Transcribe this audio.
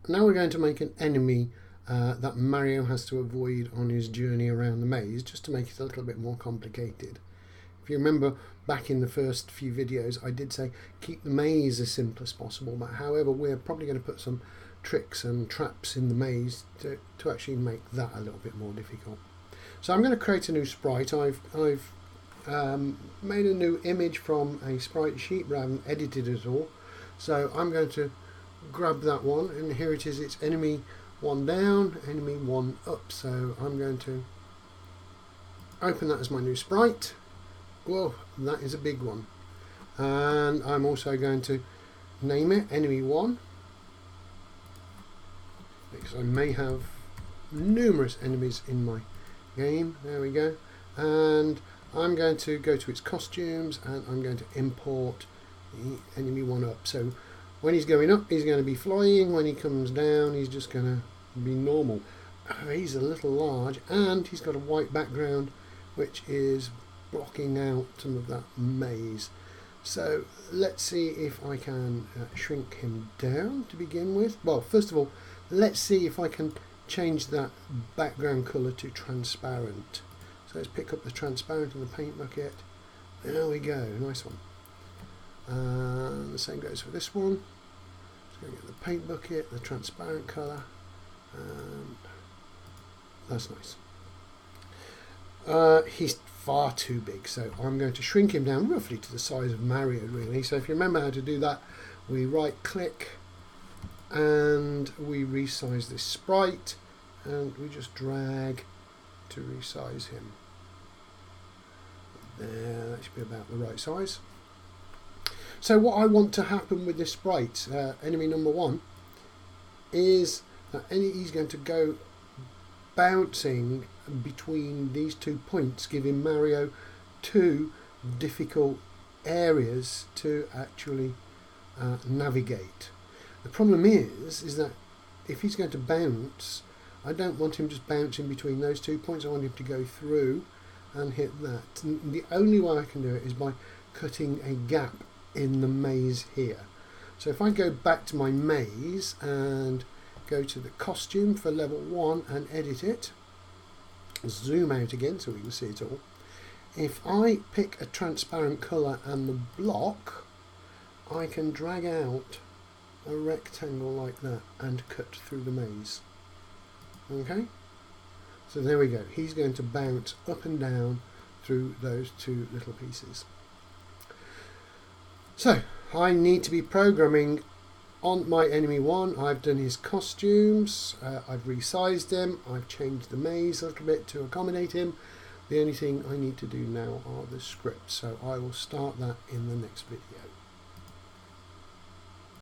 now we're going to make an enemy that Mario has to avoid on his journey around the maze, just to make it a little bit more complicated. If you remember back in the first few videos, I did say keep the maze as simple as possible, but however we're probably going to put some tricks and traps in the maze to actually make that a little bit more difficult. So I'm going to create a new sprite. I've made a new image from a sprite sheet, but I haven't edited it all. So I'm going to grab that one, and here it is. It's enemy 1 down, enemy 1 up. So I'm going to open that as my new sprite. Whoa, that is a big one. And I'm also going to name it enemy 1, because I may have numerous enemies in my game. There we go. And I'm going to go to its costumes, and I'm going to import the enemy 1 up. So when he's going up, he's going to be flying. When he comes down, he's just going to be normal. He's a little large, and he's got a white background, which is blocking out some of that maze. So let's see if I can shrink him down to begin with. Well, first of all, let's see if I can change that background colour to transparent. So let's pick up the transparent in the paint bucket. There we go, nice one. And the same goes for this one. Just going to get the paint bucket, the transparent colour, and that's nice. He's far too big, so I'm going to shrink him down roughly to the size of Mario, really. So if you remember how to do that, we right click and we resize this sprite, and we just drag to resize him. There, that should be about the right size. So what I want to happen with this sprite, enemy number 1, is that he's going to go bouncing between these 2 points, giving Mario 2 difficult areas to actually navigate. The problem is that if he's going to bounce, I don't want him just bouncing between those 2 points. I want him to go through and hit that. And the only way I can do it is by cutting a gap in the maze here. So if I go back to my maze and go to the costume for level 1 and edit it, zoom out again so we can see it all. If I pick a transparent colour and the block, I can drag out a rectangle like that and cut through the maze. Okay, so there we go. He's going to bounce up and down through those 2 little pieces. So I need to be programming on my enemy 1. I've done his costumes, I've resized him, I've changed the maze a little bit to accommodate him. The only thing I need to do now are the scripts, so I will start that in the next video.